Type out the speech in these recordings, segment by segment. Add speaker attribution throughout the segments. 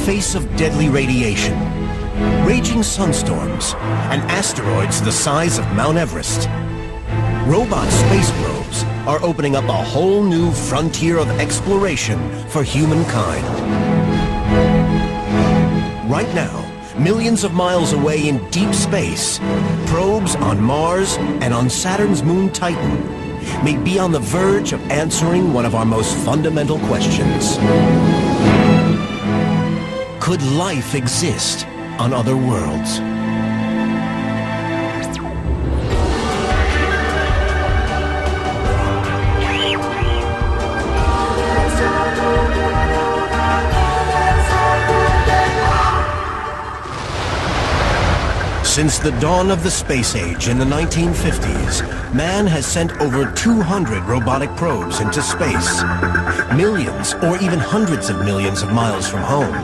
Speaker 1: face of deadly radiation, raging sunstorms, and asteroids the size of Mount Everest, robot space probes are opening up a whole new frontier of exploration for humankind. Right now, millions of miles away in deep space, probes on Mars and on Saturn's moon Titan may be on the verge of answering one of our most fundamental questions. Could life exist on other worlds? Since the dawn of the space age in the 1950s, man has sent over 200 robotic probes into space. Millions or even hundreds of millions of miles from home,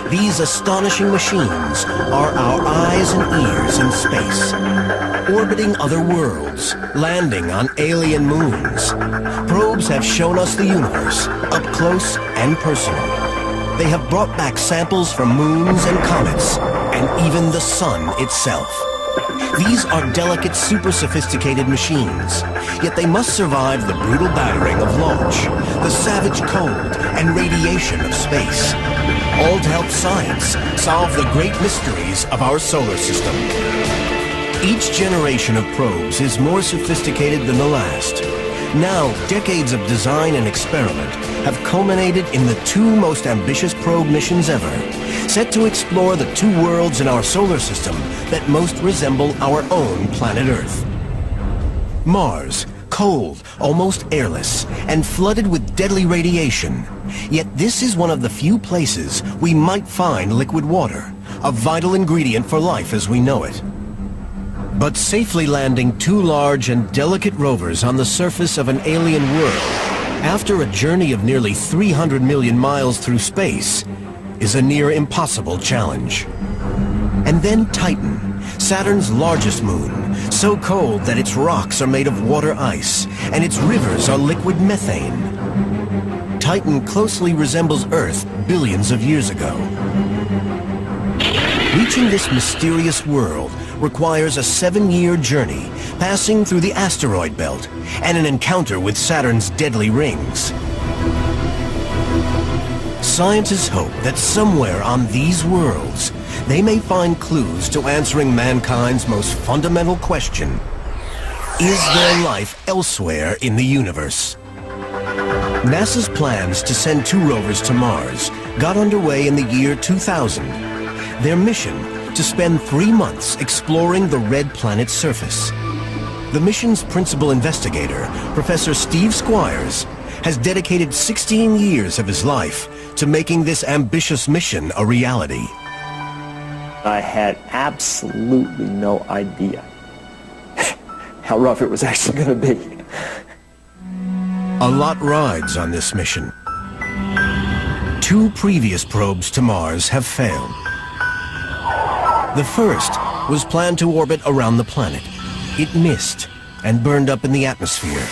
Speaker 1: these astonishing machines are our eyes and ears in space. Orbiting other worlds, landing on alien moons, probes have shown us the universe up close and personal. They have brought back samples from moons and comets, and even the sun itself. These are delicate, super sophisticated machines, yet they must survive the brutal battering of launch, the savage cold and radiation of space, all to help science solve the great mysteries of our solar system. Each generation of probes is more sophisticated than the last. Now, decades of design and experiment have culminated in the two most ambitious probe missions ever, set to explore the two worlds in our solar system that most resemble our own planet Earth. Mars, cold, almost airless, and flooded with deadly radiation. Yet this is one of the few places we might find liquid water, a vital ingredient for life as we know it. But safely landing two large and delicate rovers on the surface of an alien world, after a journey of nearly 300 million miles through space, is a near impossible challenge. And then Titan, Saturn's largest moon, so cold that its rocks are made of water ice, and its rivers are liquid methane. Titan closely resembles Earth billions of years ago. Reaching this mysterious world requires a 7-year journey, passing through the asteroid belt, and an encounter with Saturn's deadly rings. Scientists hope that somewhere on these worlds, they may find clues to answering mankind's most fundamental question: is there life elsewhere in the universe? NASA's plans to send 2 rovers to Mars got underway in the year 2000. Their mission: to spend 3 months exploring the red planet's surface. The mission's principal investigator, Professor Steve Squyres, has dedicated 16 years of his life to making this ambitious mission a reality.
Speaker 2: I had absolutely no idea how rough it was actually going to be.
Speaker 1: A lot rides on this mission. 2 previous probes to Mars have failed. The first was planned to orbit around the planet. It missed and burned up in the atmosphere.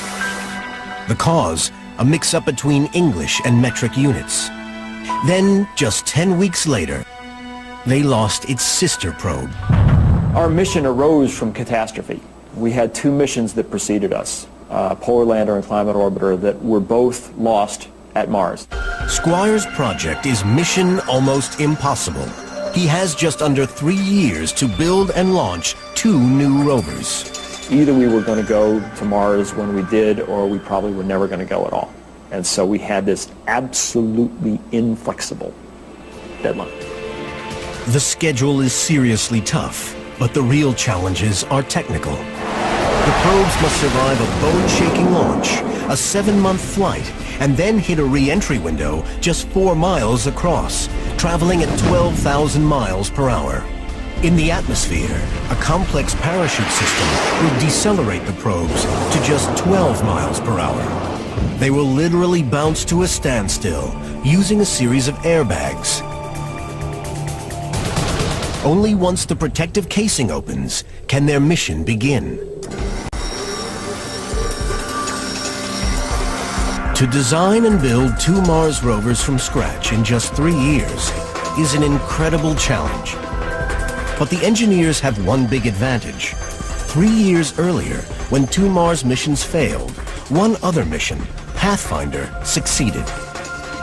Speaker 1: The cause, a mix-up between English and metric units. Then, just 10 weeks later, they lost its sister probe.
Speaker 2: Our mission arose from catastrophe. We had 2 missions that preceded us, Polar Lander and Climate Orbiter, that were both lost at Mars.
Speaker 1: Squyres' project is mission almost impossible. He has just under 3 years to build and launch 2 new rovers.
Speaker 2: Either we were going to go to Mars when we did, or we probably were never going to go at all. And so we had this absolutely inflexible deadline.
Speaker 1: The schedule is seriously tough, but the real challenges are technical. The probes must survive a bone-shaking launch, a 7-month flight, and then hit a re-entry window just 4 miles across, traveling at 12,000 miles per hour. In the atmosphere, a complex parachute system will decelerate the probes to just 12 miles per hour. They will literally bounce to a standstill using a series of airbags. Only once the protective casing opens can their mission begin. To design and build 2 Mars rovers from scratch in just 3 years is an incredible challenge. But the engineers have one big advantage. 3 years earlier, when 2 Mars missions failed, one other mission, Pathfinder, succeeded.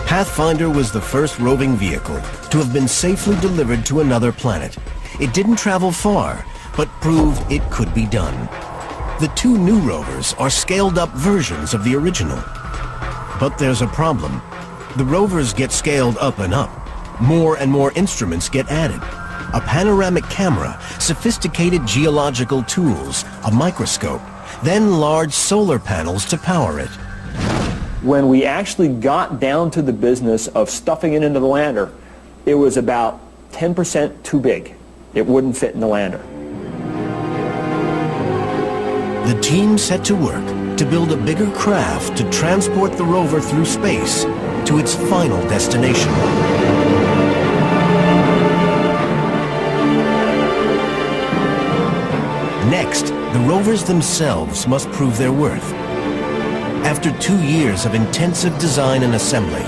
Speaker 1: Pathfinder was the first roving vehicle to have been safely delivered to another planet. It didn't travel far, but proved it could be done. The 2 new rovers are scaled-up versions of the original. But there's a problem. The rovers get scaled up and up. More and more instruments get added. A panoramic camera, sophisticated geological tools, a microscope, then large solar panels to power it.
Speaker 2: When we actually got down to the business of stuffing it into the lander, it was about 10% too big. It wouldn't fit in the lander.
Speaker 1: The team set to work to build a bigger craft to transport the rover through space to its final destination. Next, the rovers themselves must prove their worth. After 2 years of intensive design and assembly,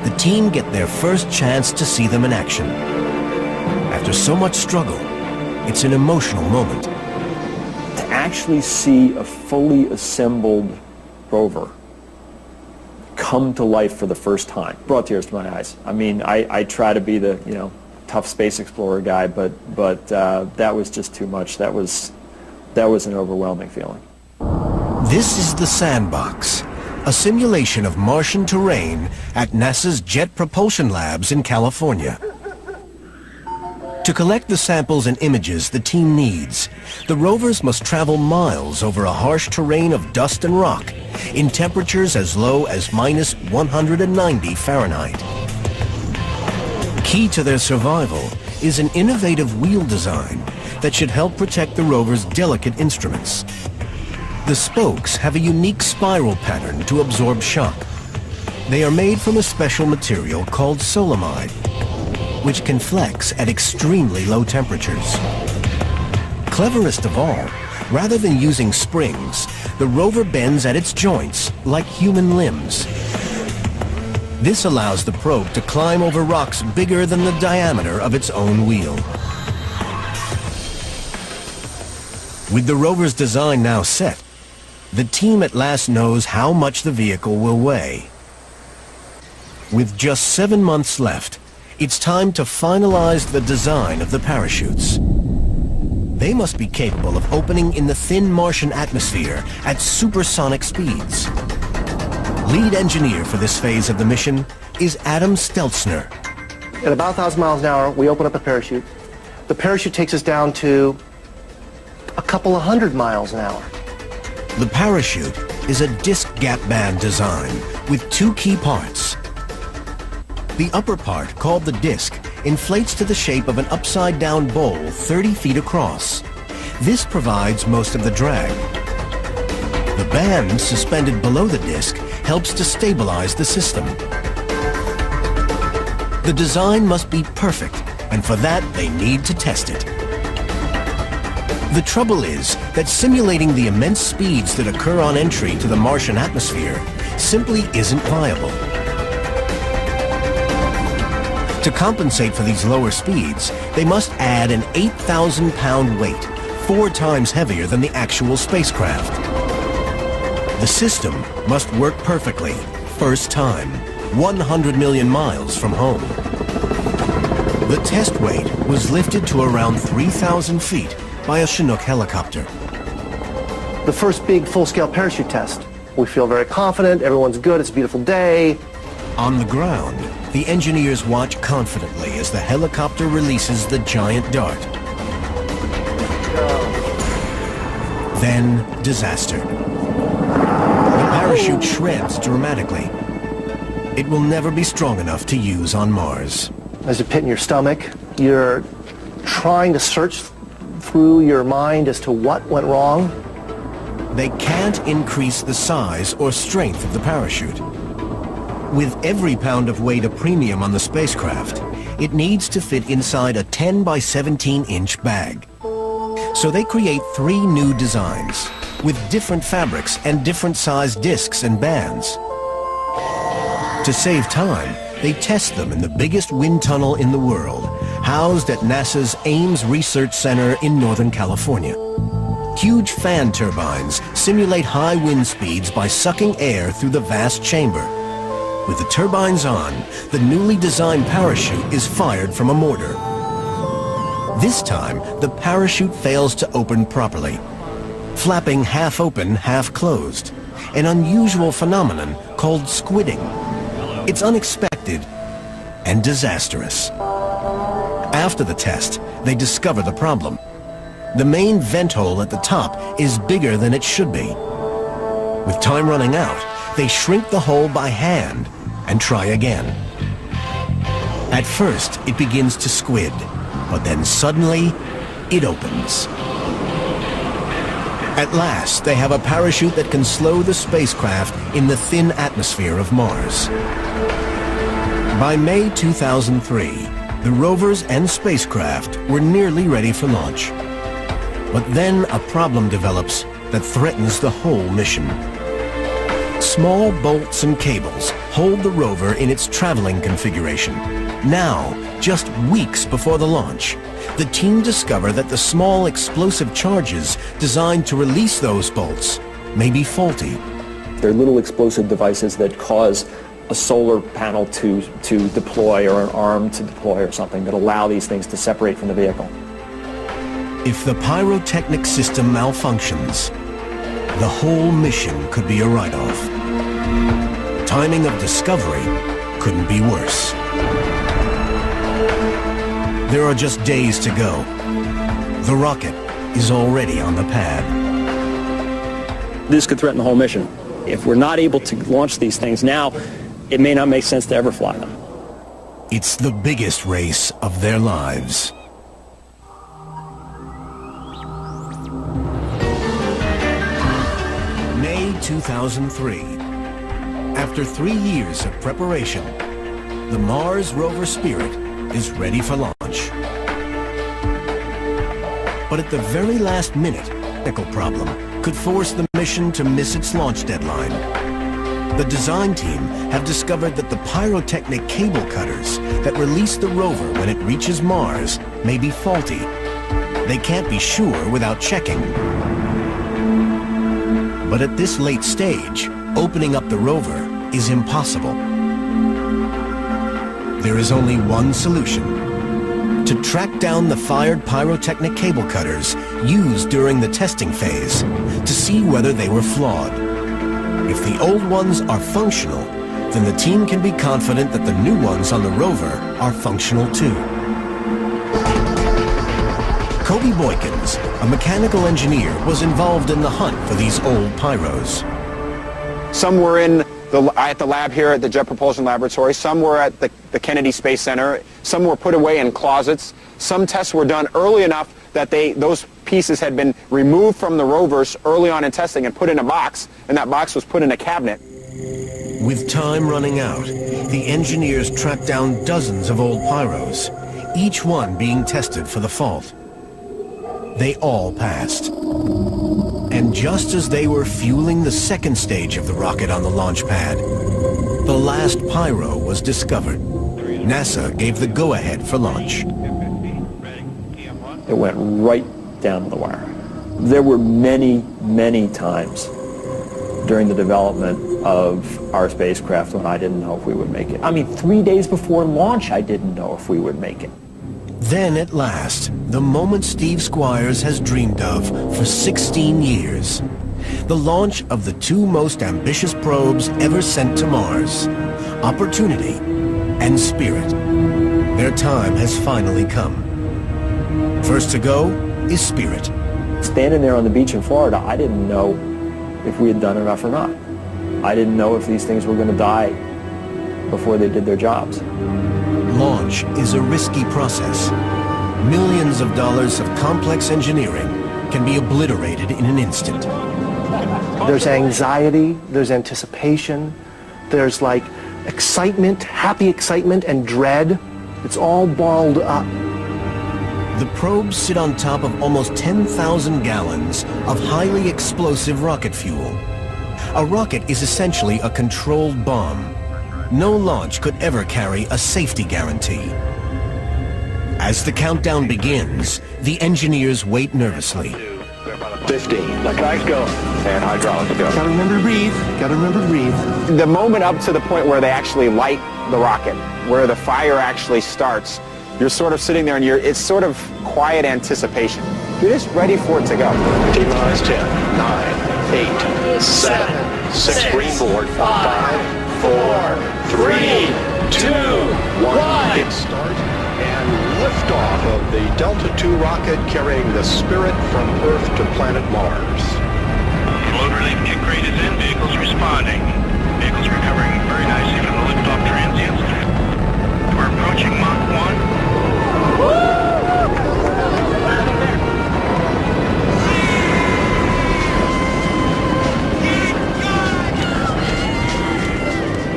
Speaker 1: the team get their first chance to see them in action. After so much struggle, it's an emotional moment.
Speaker 2: To actually see a fully assembled rover come to life for the first time brought tears to my eyes. I mean, I try to be the, tough space explorer guy, but that was just too much. That was an overwhelming feeling.
Speaker 1: This is the Sandbox, a simulation of Martian terrain at NASA's Jet Propulsion Labs in California. To collect the samples and images the team needs, the rovers must travel miles over a harsh terrain of dust and rock in temperatures as low as minus 190 Fahrenheit. Key to their survival is an innovative wheel design that should help protect the rover's delicate instruments. The spokes have a unique spiral pattern to absorb shock. They are made from a special material called solamide, which can flex at extremely low temperatures. Cleverest of all, rather than using springs, the rover bends at its joints like human limbs. This allows the probe to climb over rocks bigger than the diameter of its own wheel. With the rover's design now set, the team at last knows how much the vehicle will weigh. With just 7 months left, it's time to finalize the design of the parachutes. They must be capable of opening in the thin Martian atmosphere at supersonic speeds. Lead engineer for this phase of the mission is Adam Stelzner.
Speaker 3: At about 1,000 miles an hour, we open up the parachute. The parachute takes us down to a couple of 100 miles an hour.
Speaker 1: The parachute is a disc gap band design with 2 key parts. The upper part, called the disc, inflates to the shape of an upside-down bowl 30 feet across. This provides most of the drag. The band suspended below the disc helps to stabilize the system. The design must be perfect, and for that they need to test it. The trouble is that simulating the immense speeds that occur on entry to the Martian atmosphere simply isn't viable. To compensate for these lower speeds, they must add an 8,000-pound weight, 4 times heavier than the actual spacecraft. The system must work perfectly, first time, 100 million miles from home. The test weight was lifted to around 3,000 feet by a Chinook helicopter.
Speaker 3: The first big full-scale parachute test. We feel very confident, everyone's good, it's a beautiful day.
Speaker 1: On the ground, the engineers watch confidently as the helicopter releases the giant dart. Then, disaster. The parachute shreds dramatically. It will never be strong enough to use on Mars.
Speaker 3: There's a pit in your stomach. You're trying to search through your mind as to what went wrong.
Speaker 1: They can't increase the size or strength of the parachute. With every pound of weight a premium on the spacecraft, it needs to fit inside a 10 by 17-inch bag. So they create 3 new designs, with different fabrics and different sized discs and bands. To save time, they test them in the biggest wind tunnel in the world, housed at NASA's Ames Research Center in Northern California. Huge fan turbines simulate high wind speeds by sucking air through the vast chamber. With the turbines on, the newly designed parachute is fired from a mortar. This time, the parachute fails to open properly, flapping half open, half closed, an unusual phenomenon called squidding. It's unexpected and disastrous. After the test, they discover the problem. The main vent hole at the top is bigger than it should be. With time running out, they shrink the hole by hand and try again. At first, it begins to squid, but then suddenly, it opens. At last, they have a parachute that can slow the spacecraft in the thin atmosphere of Mars. By May 2003, the rovers and spacecraft were nearly ready for launch. But then a problem develops that threatens the whole mission. Small bolts and cables hold the rover in its traveling configuration. Now, just weeks before the launch, the team discover that the small explosive charges designed to release those bolts may be faulty.
Speaker 2: They're little explosive devices that cause a solar panel to deploy, or an arm to deploy, or something that allow these things to separate from the vehicle.
Speaker 1: If the pyrotechnic system malfunctions, the whole mission could be a write-off. Timing of discovery couldn't be worse. There are just days to go. The rocket is already on the pad.
Speaker 2: This could threaten the whole mission. If we're not able to launch these things now, it may not make sense to ever fly them.
Speaker 1: It's the biggest race of their lives. May 2003. After 3 years of preparation, the Mars rover Spirit is ready for launch. But at the very last minute, a technical problem could force the mission to miss its launch deadline. The design team have discovered that the pyrotechnic cable cutters that release the rover when it reaches Mars may be faulty. They can't be sure without checking. But at this late stage, opening up the rover is impossible. There is only one solution: to track down the fired pyrotechnic cable cutters used during the testing phase to see whether they were flawed. If the old ones are functional, then the team can be confident that the new ones on the rover are functional too. Kobe Boykins, a mechanical engineer, was involved in the hunt for these old pyros.
Speaker 4: Some were at the lab here at the Jet Propulsion Laboratory. Some were at the Kennedy Space Center. Some were put away in closets. Some tests were done early enough that those pieces had been removed from the rovers early on in testing and put in a box, and that box was put in a cabinet.
Speaker 1: With time running out, the engineers tracked down dozens of old pyros, each one being tested for the fault. They all passed. And just as they were fueling the second stage of the rocket on the launch pad, the last pyro was discovered. NASA gave the go-ahead for launch.
Speaker 2: It went right down to the wire. There were many, many times during the development of our spacecraft when I didn't know if we would make it. I mean, 3 days before launch, I didn't know if we would make it.
Speaker 1: Then, at last, the moment Steve Squyres has dreamed of for 16 years. The launch of the two most ambitious probes ever sent to Mars, Opportunity and Spirit. Their time has finally come. First to go is Spirit.
Speaker 2: Standing there on the beach in Florida, I didn't know if we had done enough or not. I didn't know if these things were going to die before they did their jobs.
Speaker 1: Launch is a risky process. Millions of dollars of complex engineering can be obliterated in an instant.
Speaker 3: There's anxiety, there's anticipation, there's like excitement, happy excitement, and dread. It's all balled up.
Speaker 1: The probes sit on top of almost 10,000 gallons of highly explosive rocket fuel. A rocket is essentially a controlled bomb. no launch could ever carry a safety guarantee. As the countdown begins, the engineers wait nervously.
Speaker 5: 15. Let guys go. And hydraulics go.
Speaker 3: Gotta remember to breathe. Gotta remember to breathe.
Speaker 4: The moment up to the point where they actually light the rocket, where the fire actually starts, you're sort of sitting there and it's sort of quiet anticipation. You're just ready for it to go.
Speaker 5: T-minus 10, 9, 8, 7, 6 green board, 5, 4, 3, 2, 1. Hit start and liftoff of the Delta II rocket carrying the Spirit from Earth to planet Mars.
Speaker 6: Load relief kit crate is in. Vehicles responding. Vehicles recovering very nicely from the liftoff transients. We're approaching Mach 1.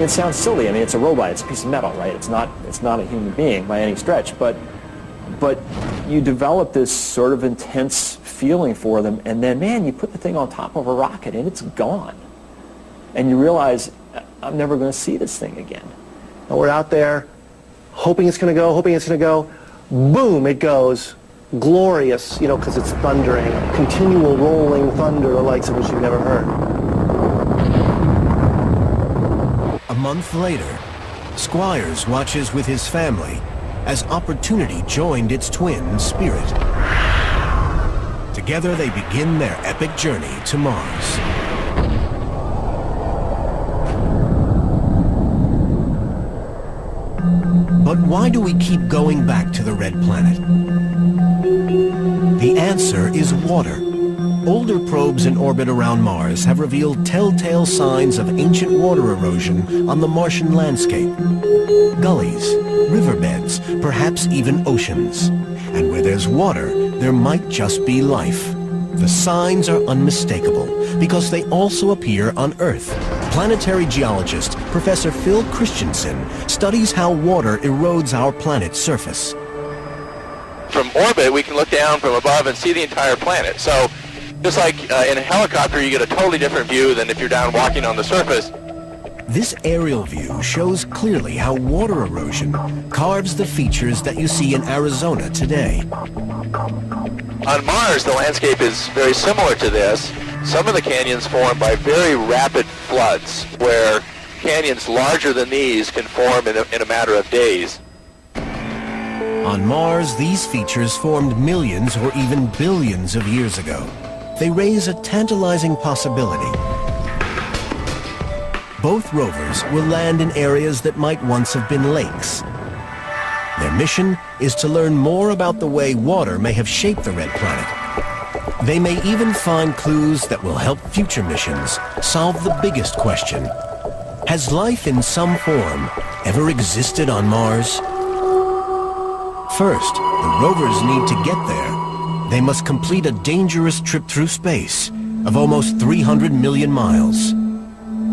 Speaker 2: It sounds silly. I mean, it's a robot. It's a piece of metal, right? It's not a human being by any stretch. But you develop this sort of intense feeling for them, and then, man, you put the thing on top of a rocket, and it's gone. And you realize, I'm never going to see this thing again.
Speaker 3: And we're out there hoping it's going to go, hoping it's going to go. Boom, it goes. Glorious, you know, because it's thundering. Continual rolling thunder, the likes of which you've never heard.
Speaker 1: A month later, Squires watches with his family as Opportunity joined its twin, Spirit. Together they begin their epic journey to Mars. But why do we keep going back to the Red Planet? The answer is water. Older probes in orbit around Mars have revealed telltale signs of ancient water erosion on the Martian landscape. Gullies, riverbeds, perhaps even oceans. And where there's water, there might just be life. The signs are unmistakable because they also appear on Earth. Planetary geologist Professor Phil Christensen studies how water erodes our planet's surface.
Speaker 7: From orbit, we can look down from above and see the entire planet. So just like in a helicopter, you get a totally different view than if you're down walking on the surface.
Speaker 1: This aerial view shows clearly how water erosion carves the features that you see in Arizona today.
Speaker 7: On Mars, the landscape is very similar to this. Some of the canyons form by very rapid floods, where canyons larger than these can form in a matter of days.
Speaker 1: On Mars, these features formed millions or even billions of years ago. They raise a tantalizing possibility. Both rovers will land in areas that might once have been lakes. Their mission is to learn more about the way water may have shaped the Red Planet. They may even find clues that will help future missions solve the biggest question. Has life in some form ever existed on Mars? First, the rovers need to get there. They must complete a dangerous trip through space of almost 300 million miles.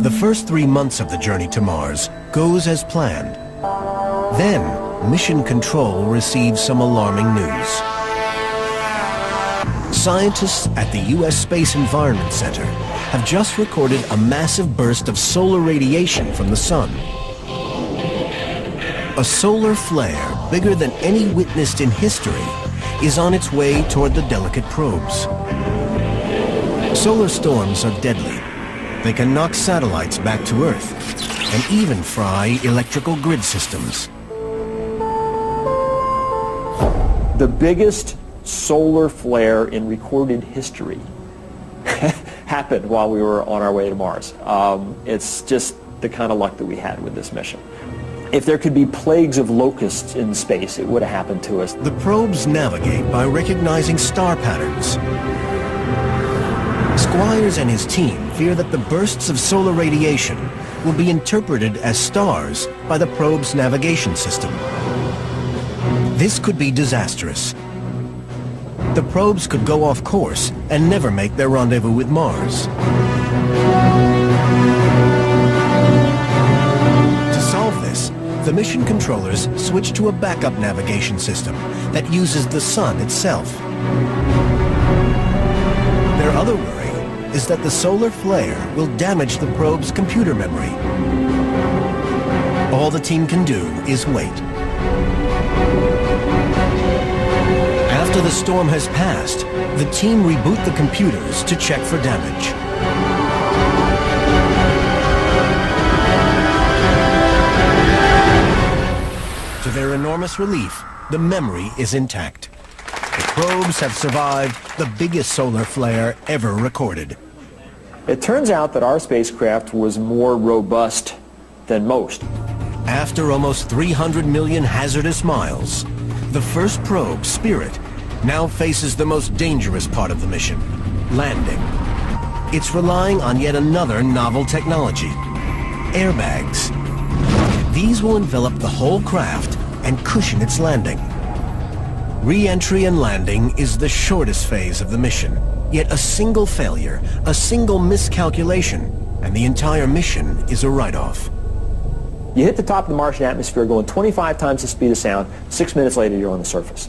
Speaker 1: The first 3 months of the journey to Mars goes as planned. Then, Mission Control receives some alarming news. Scientists at the U.S. Space Environment Center have just recorded a massive burst of solar radiation from the sun. A solar flare bigger than any witnessed in history is on its way toward the delicate probes. Solar storms are deadly. They can knock satellites back to Earth and even fry electrical grid systems.
Speaker 2: The biggest solar flare in recorded history happened while we were on our way to Mars. It's just the kind of luck that we had with this mission. If there could be plagues of locusts in space, it would have happened to us.
Speaker 1: The probes navigate by recognizing star patterns. Squires and his team fear that the bursts of solar radiation will be interpreted as stars by the probe's navigation system. This could be disastrous. The probes could go off course and never make their rendezvous with Mars. To solve this, the mission controllers switch to a backup navigation system that uses the sun itself. Their other worry is that the solar flare will damage the probe's computer memory. All the team can do is wait. After the storm has passed, the team reboot the computers to check for damage. To their enormous relief, the memory is intact. The probes have survived the biggest solar flare ever recorded.
Speaker 2: It turns out that our spacecraft was more robust than most.
Speaker 1: After almost 300 million hazardous miles, the first probe, Spirit, now faces the most dangerous part of the mission, landing. It's relying on yet another novel technology, airbags. These will envelop the whole craft and cushion its landing. Re-entry and landing is the shortest phase of the mission, yet a single failure, a single miscalculation, and the entire mission is a write-off.
Speaker 2: You hit the top of the Martian atmosphere going 25 times the speed of sound. 6 minutes later, you're on the surface.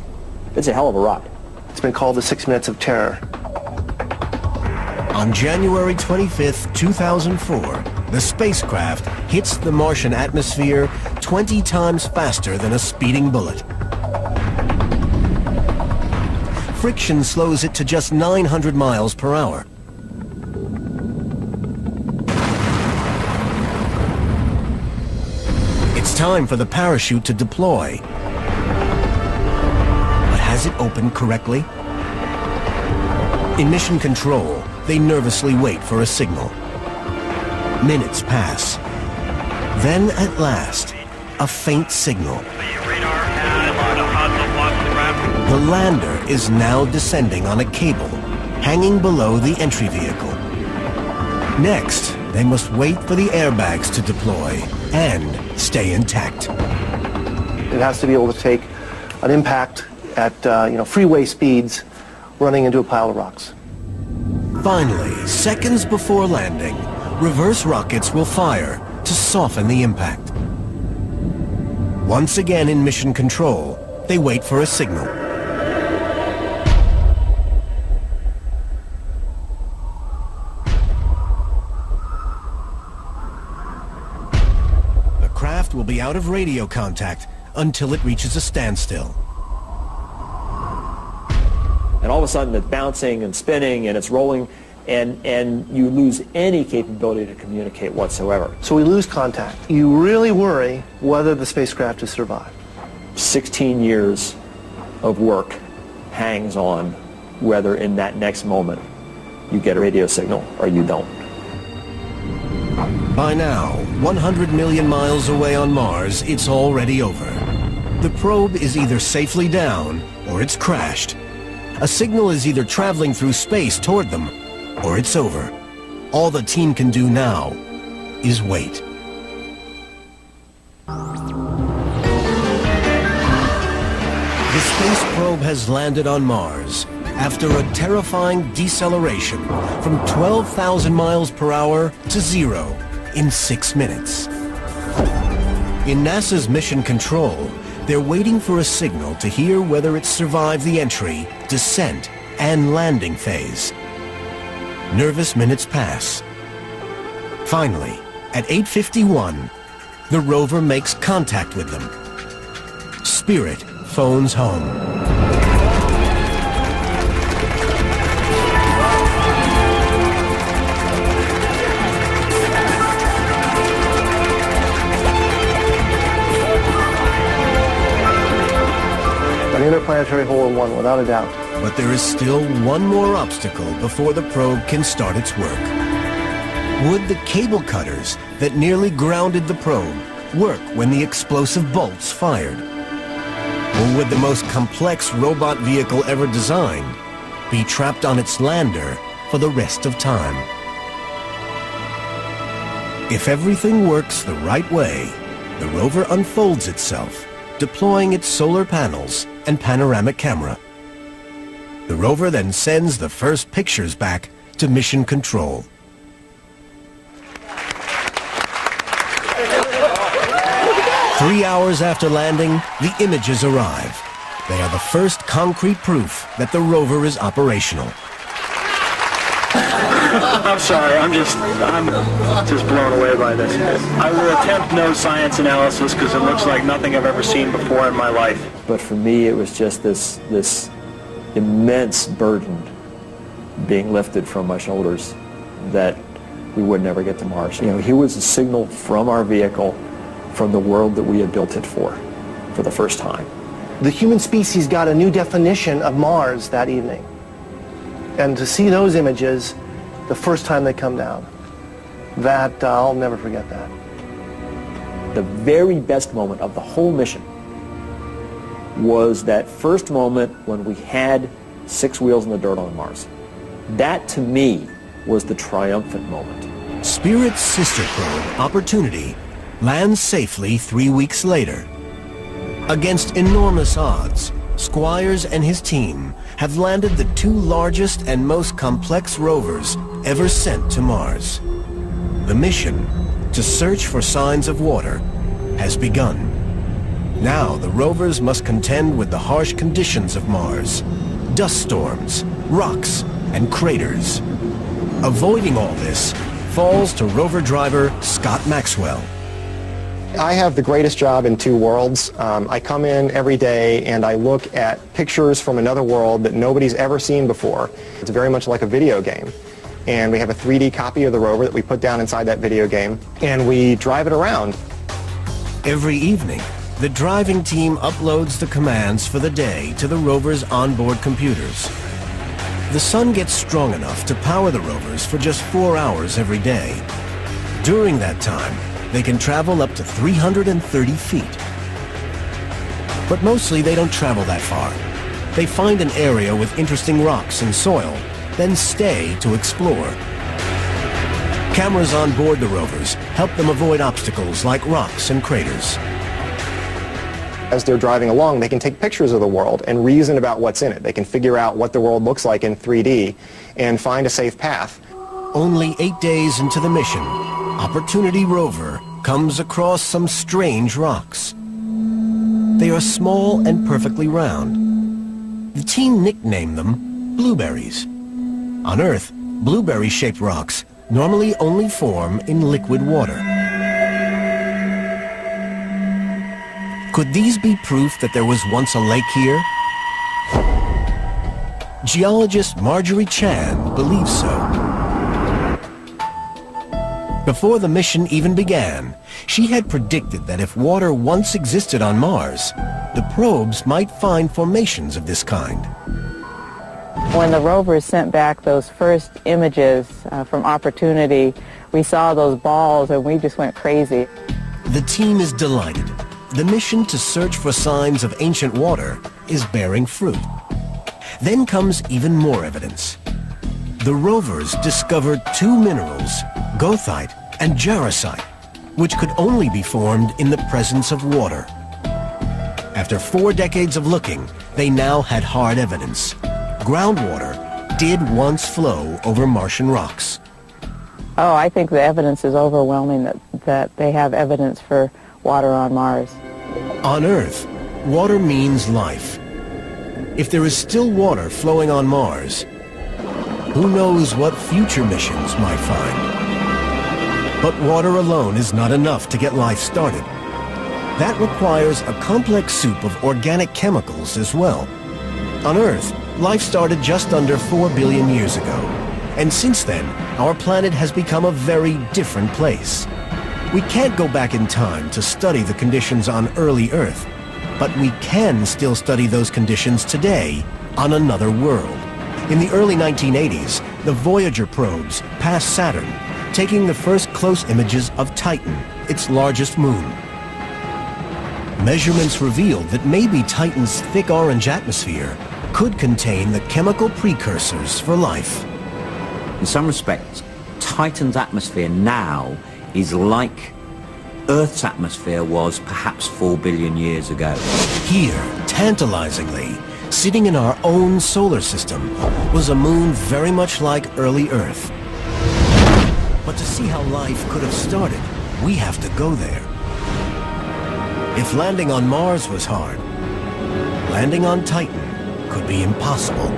Speaker 2: It's a hell of a ride.
Speaker 3: It's been called the 6 minutes of terror.
Speaker 1: On January 25th, 2004, the spacecraft hits the Martian atmosphere 20 times faster than a speeding bullet. Friction slows it to just 900 miles per hour. It's time for the parachute to deploy. But has it opened correctly? In mission control, they nervously wait for a signal. Minutes pass. Then, at last, a faint signal. The lander is now descending on a cable, hanging below the entry vehicle. Next, they must wait for the airbags to deploy and stay intact.
Speaker 3: It has to be able to take an impact at freeway speeds running into a pile of rocks.
Speaker 1: Finally, seconds before landing, reverse rockets will fire to soften the impact. Once again in mission control, they wait for a signal. The craft will be out of radio contact until it reaches a standstill.
Speaker 2: And all of a sudden it's bouncing and spinning and it's rolling, and you lose any capability to communicate whatsoever.
Speaker 3: So we lose contact. You really worry whether the spacecraft has survived.
Speaker 2: 16 years of work hangs on whether in that next moment you get a radio signal or you don't.
Speaker 1: By now, 100 million miles away on Mars, it's already over. The probe is either safely down or it's crashed. A signal is either traveling through space toward them or it's over. All the team can do now is wait. The space probe has landed on Mars after a terrifying deceleration from 12,000 miles per hour to 0 in 6 minutes. In NASA's mission control, they're waiting for a signal to hear whether it's survived the entry, descent, and landing phase. Nervous minutes pass. Finally, at 8:51, the rover makes contact with them. Spirit phones home.
Speaker 3: An interplanetary hole-in-one, without a doubt.
Speaker 1: But there is still one more obstacle before the probe can start its work. Would the cable cutters that nearly grounded the probe work when the explosive bolts fired? Or would the most complex robot vehicle ever designed be trapped on its lander for the rest of time? If everything works the right way, the rover unfolds itself, deploying its solar panels and panoramic camera. The rover then sends the first pictures back to mission control. Three hours after landing, the images arrive. They are the first concrete proof that the rover is operational.
Speaker 8: I'm sorry, I'm just blown away by this. I will attempt no science analysis because it looks like nothing I've ever seen before in my life.
Speaker 2: But for me, it was just this immense burden being lifted from my shoulders that we would never get to Mars. You know, here was a signal from our vehicle, from the world that we had built it for the first time.
Speaker 3: The human species got a new definition of Mars that evening. And to see those images the first time they come down, that I'll never forget that.
Speaker 2: The very best moment of the whole mission was that first moment when we had 6 wheels in the dirt on Mars. That, to me, was the triumphant moment.
Speaker 1: Spirit's sister probe, Opportunity, lands safely 3 weeks later. Against enormous odds, Squires and his team have landed the 2 largest and most complex rovers ever sent to Mars. The mission, to search for signs of water, has begun. Now the rovers must contend with the harsh conditions of Mars: dust storms, rocks, and craters. Avoiding all this falls to rover driver Scott Maxwell.
Speaker 4: I have the greatest job in 2 worlds. I come in every day and I look at pictures from another world that nobody's ever seen before. It's very much like a video game. And we have a 3D copy of the rover that we put down inside that video game, and we drive it around.
Speaker 1: Every evening, the driving team uploads the commands for the day to the rover's onboard computers. The sun gets strong enough to power the rovers for just 4 hours every day. During that time, they can travel up to 330 feet. But mostly they don't travel that far. They find an area with interesting rocks and soil, then stay to explore. Cameras on board the rovers help them avoid obstacles like rocks and craters.
Speaker 4: As they're driving along, they can take pictures of the world and reason about what's in it. They can figure out what the world looks like in 3D and find a safe path.
Speaker 1: Only 8 days into the mission, Opportunity rover comes across some strange rocks. They are small and perfectly round. The team nicknamed them blueberries. On Earth, blueberry-shaped rocks normally only form in liquid water. Could these be proof that there was once a lake here? Geologist Marjorie Chan believes so. Before the mission even began, she had predicted that if water once existed on Mars, the probes might find formations of this kind.
Speaker 9: When the rovers sent back those first images from Opportunity, we saw those balls and we just went crazy.
Speaker 1: The team is delighted. The mission to search for signs of ancient water is bearing fruit. Then comes even more evidence. The rovers discovered 2 minerals, goethite and jarosite, which could only be formed in the presence of water. After 4 decades of looking, they now had hard evidence. Groundwater did once flow over Martian rocks.
Speaker 9: Oh, I think the evidence is overwhelming that they have evidence for water on Mars.
Speaker 1: On Earth, water means life. If there is still water flowing on Mars, who knows what future missions might find. But water alone is not enough to get life started. That requires a complex soup of organic chemicals as well. On Earth, life started just under 4 billion years ago. And since then, our planet has become a very different place. We can't go back in time to study the conditions on early Earth, but we can still study those conditions today on another world. In the early 1980s, the Voyager probes passed Saturn, taking the first close images of Titan, its largest moon. Measurements revealed that maybe Titan's thick orange atmosphere could contain the chemical precursors for life.
Speaker 10: In some respects, Titan's atmosphere now is like Earth's atmosphere was perhaps 4 billion years ago.
Speaker 1: Here, tantalizingly, sitting in our own solar system, was a moon very much like early Earth. But to see how life could have started, we have to go there. If landing on Mars was hard, landing on Titan could be impossible.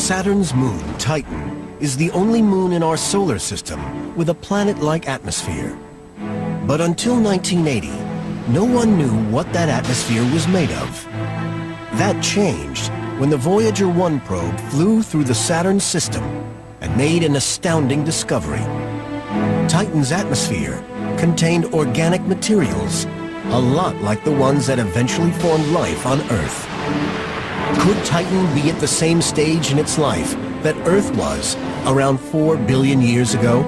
Speaker 1: Saturn's moon, Titan, is the only moon in our solar system with a planet-like atmosphere. But until 1980, no one knew what that atmosphere was made of. That changed when the Voyager 1 probe flew through the Saturn system and made an astounding discovery. Titan's atmosphere contained organic materials, a lot like the ones that eventually formed life on Earth. Could Titan be at the same stage in its life that Earth was around 4 billion years ago?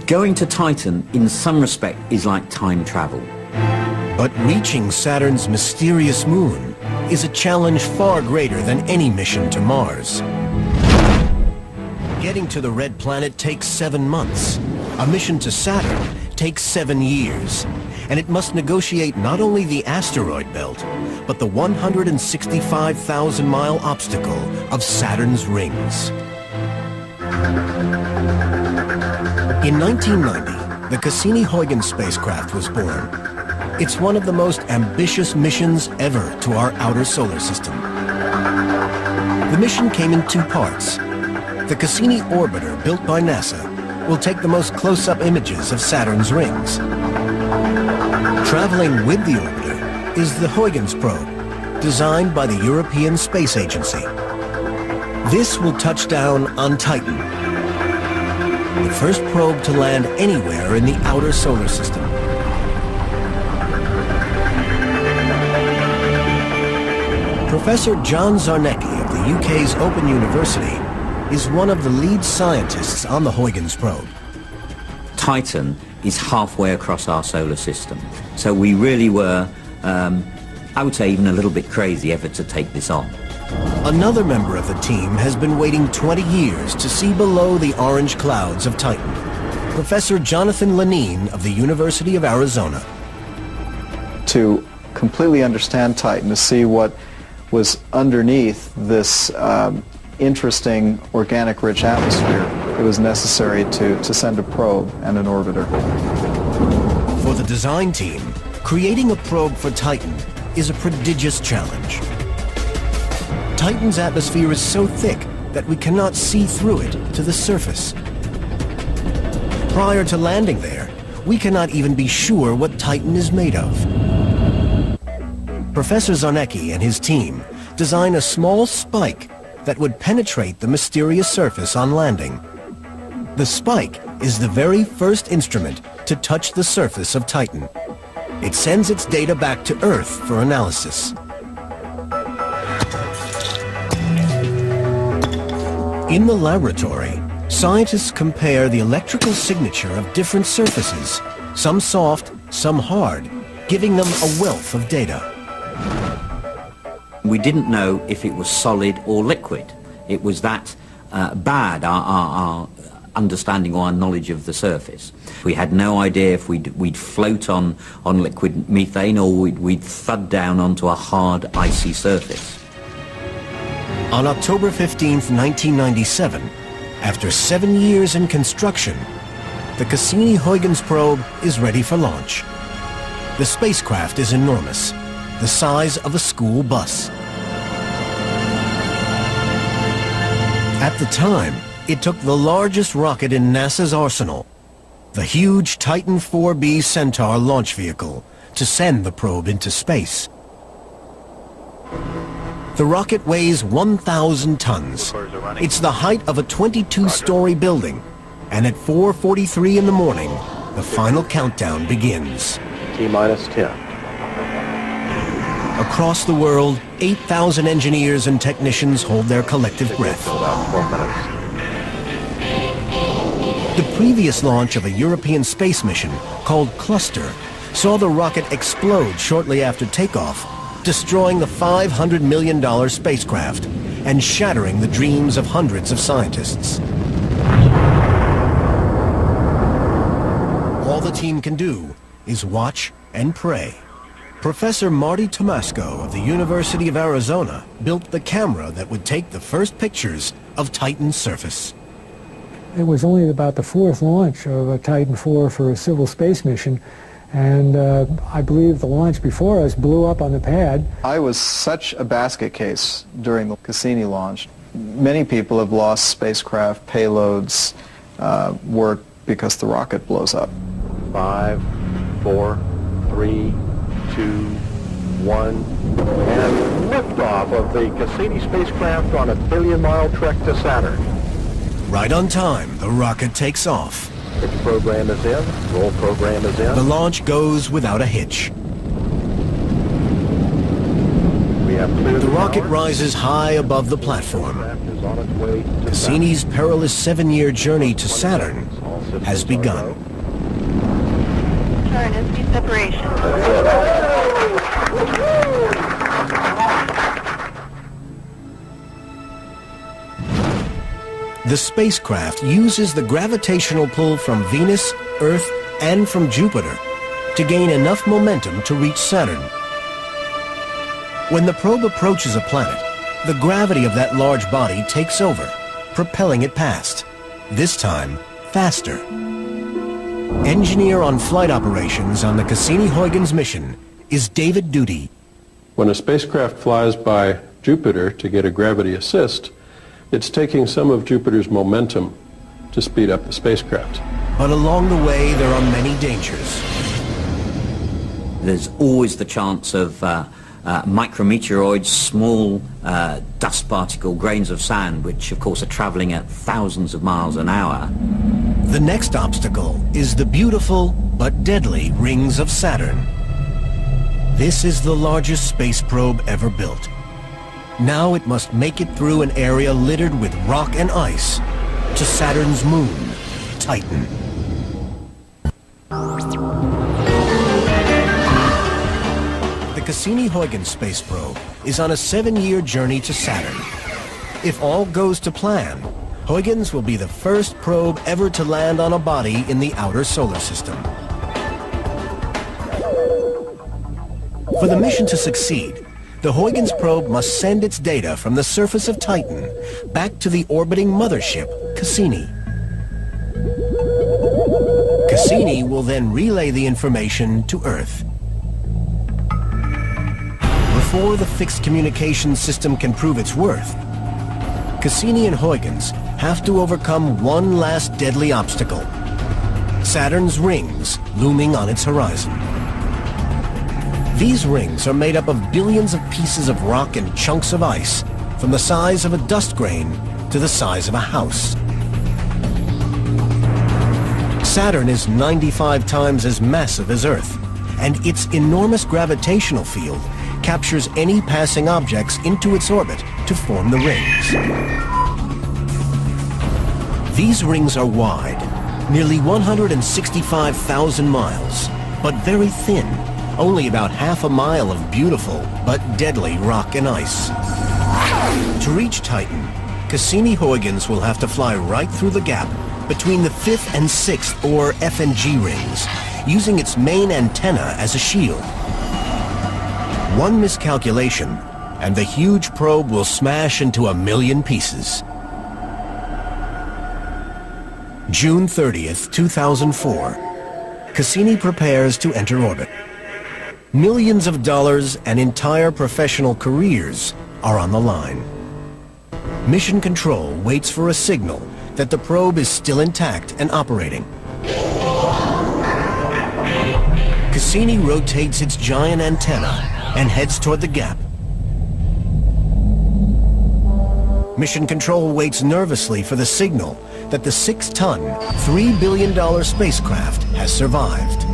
Speaker 10: Going to Titan, in some respect, is like time travel.
Speaker 1: But reaching Saturn's mysterious moon is a challenge far greater than any mission to Mars. Getting to the Red Planet takes 7 months. A mission to Saturn takes 7 years. And it must negotiate not only the asteroid belt, but the 165,000-mile obstacle of Saturn's rings. In 1990, the Cassini-Huygens spacecraft was born. It's one of the most ambitious missions ever to our outer solar system. The mission came in 2 parts. The Cassini orbiter, built by NASA, will take the most close-up images of Saturn's rings. Traveling with the orbiter is the Huygens probe, designed by the European Space Agency. This will touch down on Titan, the first probe to land anywhere in the outer solar system. Professor John Zarnecki of the UK's Open University is one of the lead scientists on the Huygens probe.
Speaker 10: Titan is halfway across our solar system. So we really were, I would say, even a little bit crazy ever to take this on.
Speaker 1: Another member of the team has been waiting 20 years to see below the orange clouds of Titan. Professor Jonathan Lenine of the University of Arizona.
Speaker 11: To completely understand Titan, to see what was underneath this interesting organic-rich atmosphere, it was necessary to send a probe and an orbiter.
Speaker 1: For the design team, creating a probe for Titan is a prodigious challenge. Titan's atmosphere is so thick that we cannot see through it to the surface. Prior to landing there, we cannot even be sure what Titan is made of. Professor Zarnecki and his team design a small spike that would penetrate the mysterious surface on landing. The spike is the very first instrument to touch the surface of Titan. It sends its data back to Earth for analysis. In the laboratory, scientists compare the electrical signature of different surfaces, some soft, some hard, giving them a wealth of data.
Speaker 10: We didn't know if it was solid or liquid. It was that bad, our understanding or our knowledge of the surface. We had no idea if we'd float on liquid methane or we'd thud down onto a hard, icy surface.
Speaker 1: On October 15th, 1997, after 7 years in construction, the Cassini-Huygens probe is ready for launch. The spacecraft is enormous, the size of a school bus. At the time, it took the largest rocket in NASA's arsenal, the huge Titan 4B Centaur launch vehicle, to send the probe into space. The rocket weighs 1,000 tons. It's the height of a 22-story building, and at 4:43 in the morning, the final countdown begins.
Speaker 3: T-minus 10.
Speaker 1: Across the world, 8,000 engineers and technicians hold their collective breath.
Speaker 3: About 4 minutes.
Speaker 1: The previous launch of a European space mission, called Cluster, saw the rocket explode shortly after takeoff, destroying the $500 million spacecraft and shattering the dreams of hundreds of scientists. All the team can do is watch and pray. Professor Marty Tomasco of the University of Arizona built the camera that would take the first pictures of Titan's surface.
Speaker 12: It was only about the 4th launch of a Titan IV for a civil space mission, And I believe the launch before us blew up on the pad.
Speaker 11: I was such a basket case during the Cassini launch. Many people have lost spacecraft, payloads, work because the rocket blows up.
Speaker 5: 5, 4, 3, 2, 1, and liftoff of the Cassini spacecraft on a billion-mile trek to Saturn.
Speaker 1: Right on time, the rocket takes off.
Speaker 5: Pitch program is in, roll program is in.
Speaker 1: The launch goes without a hitch.
Speaker 5: We have cleared
Speaker 1: The rocket rises high above the platform. Cassini's perilous 7-year journey to Saturn has begun.
Speaker 13: Turn is separation.
Speaker 1: The spacecraft uses the gravitational pull from Venus, Earth, and from Jupiter to gain enough momentum to reach Saturn. When the probe approaches a planet, the gravity of that large body takes over, propelling it past, this time faster. Engineer on flight operations on the Cassini-Huygens mission is David Duty.
Speaker 14: When a spacecraft flies by Jupiter to get a gravity assist, it's taking some of Jupiter's momentum to speed up the spacecraft.
Speaker 1: But along the way, there are many dangers.
Speaker 10: There's always the chance of micrometeoroids, small dust particle grains of sand, which of course are traveling at thousands of miles an hour.
Speaker 1: The next obstacle is the beautiful but deadly rings of Saturn. This is the largest space probe ever built. Now it must make it through an area littered with rock and ice to Saturn's moon, Titan. The Cassini-Huygens space probe is on a 7-year journey to Saturn. If all goes to plan, Huygens will be the first probe ever to land on a body in the outer solar system. For the mission to succeed, the Huygens probe must send its data from the surface of Titan back to the orbiting mothership, Cassini. Cassini will then relay the information to Earth. Before the fixed communications system can prove its worth, Cassini and Huygens have to overcome one last deadly obstacle: Saturn's rings looming on its horizon. These rings are made up of billions of pieces of rock and chunks of ice, from the size of a dust grain to the size of a house. Saturn is 95 times as massive as Earth, and its enormous gravitational field captures any passing objects into its orbit to form the rings. These rings are wide, nearly 165,000 miles, but very thin, only about half a mile of beautiful but deadly rock and ice. To reach Titan, Cassini-Huygens will have to fly right through the gap between the 5th and 6th, or F and G rings, using its main antenna as a shield. One miscalculation, and the huge probe will smash into 1,000,000 pieces. June 30th, 2004. Cassini prepares to enter orbit. Millions of dollars and entire professional careers are on the line. Mission Control waits for a signal that the probe is still intact and operating. Cassini rotates its giant antenna and heads toward the gap. Mission Control waits nervously for the signal that the 6-ton, $3 billion spacecraft has survived.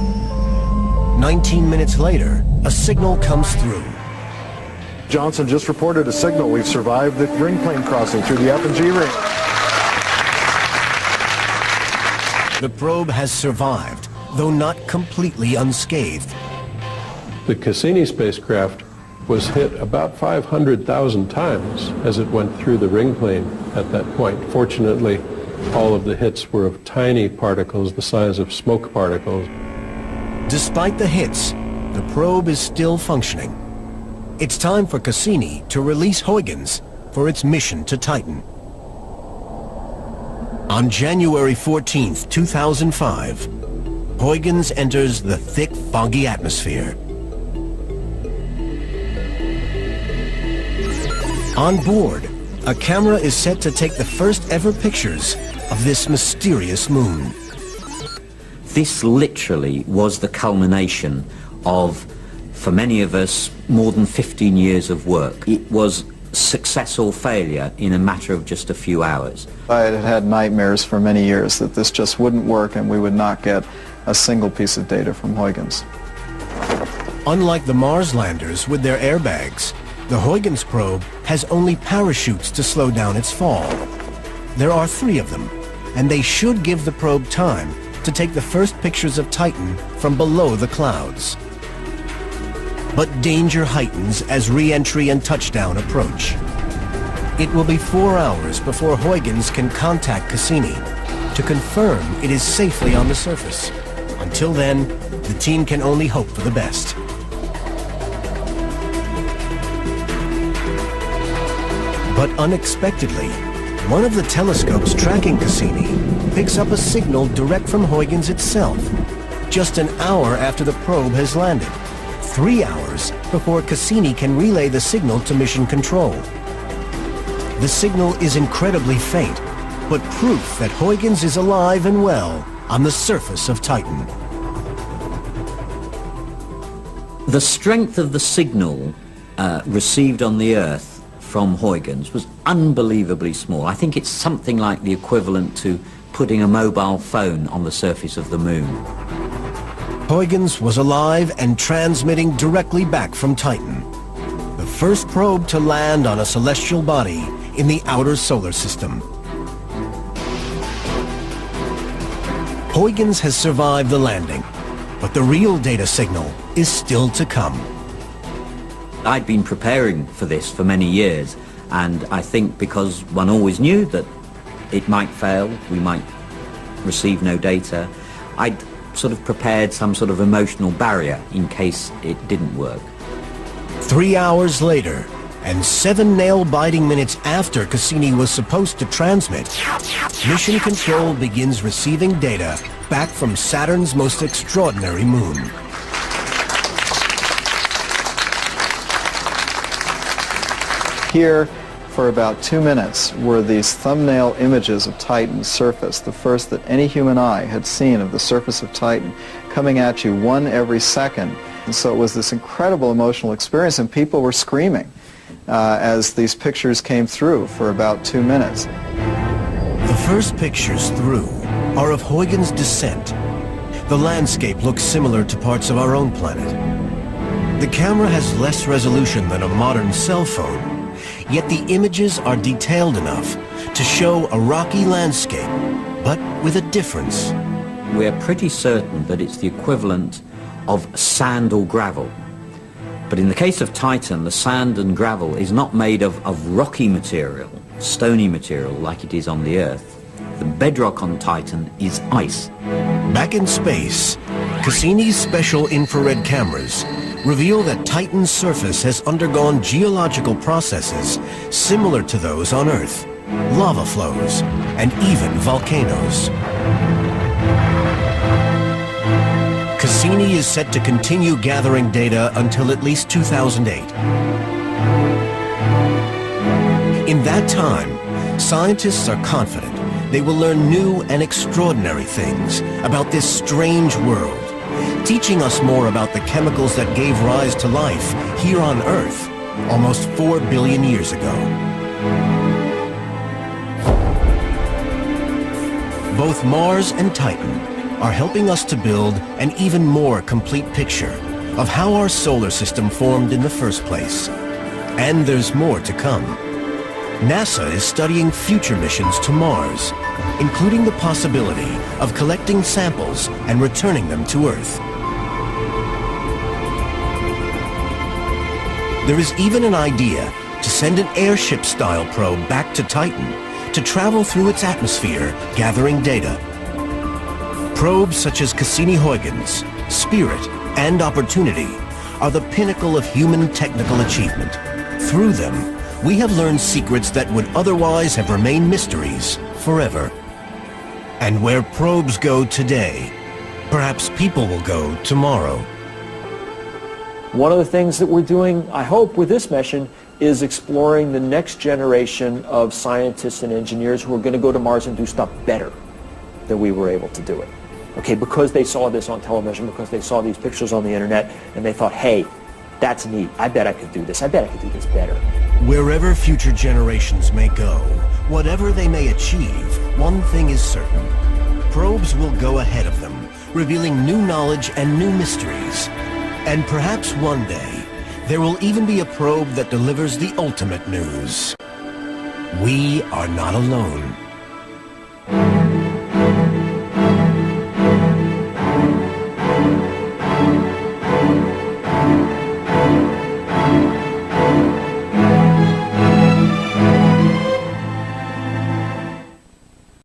Speaker 1: 19 minutes later, a signal comes through.
Speaker 15: Johnson just reported a signal. We've survived the ring plane crossing through the F and G ring.
Speaker 1: The probe has survived, though not completely unscathed.
Speaker 14: The Cassini spacecraft was hit about 500,000 times as it went through the ring plane at that point. Fortunately, all of the hits were of tiny particles the size of smoke particles.
Speaker 1: Despite the hits, the probe is still functioning. It's time for Cassini to release Huygens for its mission to Titan. On January 14th, 2005, Huygens enters the thick, foggy atmosphere. On board, a camera is set to take the first ever pictures of this mysterious moon.
Speaker 10: This literally was the culmination of, for many of us, more than 15 years of work. It was success or failure in a matter of just a few hours.
Speaker 11: I had had nightmares for many years that this just wouldn't work and we would not get a single piece of data from Huygens.
Speaker 1: Unlike the Mars landers with their airbags, the Huygens probe has only parachutes to slow down its fall. There are 3 of them, and they should give the probe time to take the first pictures of Titan from below the clouds. But danger heightens as re-entry and touchdown approach. It will be 4 hours before Huygens can contact Cassini to confirm it is safely on the surface. Until then, the team can only hope for the best. But unexpectedly, one of the telescopes tracking Cassini picks up a signal direct from Huygens itself, just an hour after the probe has landed, 3 hours before Cassini can relay the signal to mission control. The signal is incredibly faint, but proof that Huygens is alive and well on the surface of Titan.
Speaker 10: The strength of the signal received on the Earth from Huygens was unbelievably small. I think it's something like the equivalent to putting a mobile phone on the surface of the moon.
Speaker 1: Huygens was alive and transmitting directly back from Titan, the first probe to land on a celestial body in the outer solar system. Huygens has survived the landing, but the real data signal is still to come.
Speaker 10: I'd been preparing for this for many years, and I think because one always knew that it might fail, we might receive no data, I'd sort of prepared some sort of emotional barrier in case it didn't work.
Speaker 1: 3 hours later, and 7 nail-biting minutes after Cassini was supposed to transmit, Mission Control begins receiving data back from Saturn's most extraordinary moon.
Speaker 11: Here, for about 2 minutes, were these thumbnail images of Titan's surface, the first that any human eye had seen of the surface of Titan, coming at you 1 every second. And so it was this incredible emotional experience, and people were screaming as these pictures came through for about 2 minutes.
Speaker 1: The first pictures through are of Huygens' descent. The landscape looks similar to parts of our own planet. The camera has less resolution than a modern cell phone, yet the images are detailed enough to show a rocky landscape, but with a difference.
Speaker 10: We're pretty certain that it's the equivalent of sand or gravel. But in the case of Titan, the sand and gravel is not made of rocky material, stony material like it is on the Earth. The bedrock on Titan is ice.
Speaker 1: Back in space, Cassini's special infrared cameras reveal that Titan's surface has undergone geological processes similar to those on Earth, lava flows, and even volcanoes. Cassini is set to continue gathering data until at least 2008. In that time, scientists are confident they will learn new and extraordinary things about this strange world, teaching us more about the chemicals that gave rise to life here on Earth almost 4 billion years ago. Both Mars and Titan are helping us to build an even more complete picture of how our solar system formed in the first place. And there's more to come. NASA is studying future missions to Mars, including the possibility of collecting samples and returning them to Earth. There is even an idea to send an airship-style probe back to Titan to travel through its atmosphere, gathering data. Probes such as Cassini-Huygens, Spirit, and Opportunity are the pinnacle of human technical achievement. Through them, we have learned secrets that would otherwise have remained mysteries forever. And where probes go today, Perhaps people will go tomorrow.
Speaker 2: One of the things that we're doing, I hope, with this mission is exploring the next generation of scientists and engineers who are going to go to Mars and do stuff better than we were able to do it. Okay, because they saw this on television, because they saw these pictures on the internet, and they thought, hey, that's neat. I bet I could do this. I bet I could do this better.
Speaker 1: Wherever future generations may go, whatever they may achieve, one thing is certain. Probes will go ahead of them, revealing new knowledge and new mysteries. And perhaps one day, there will even be a probe that delivers the ultimate news. We are not alone.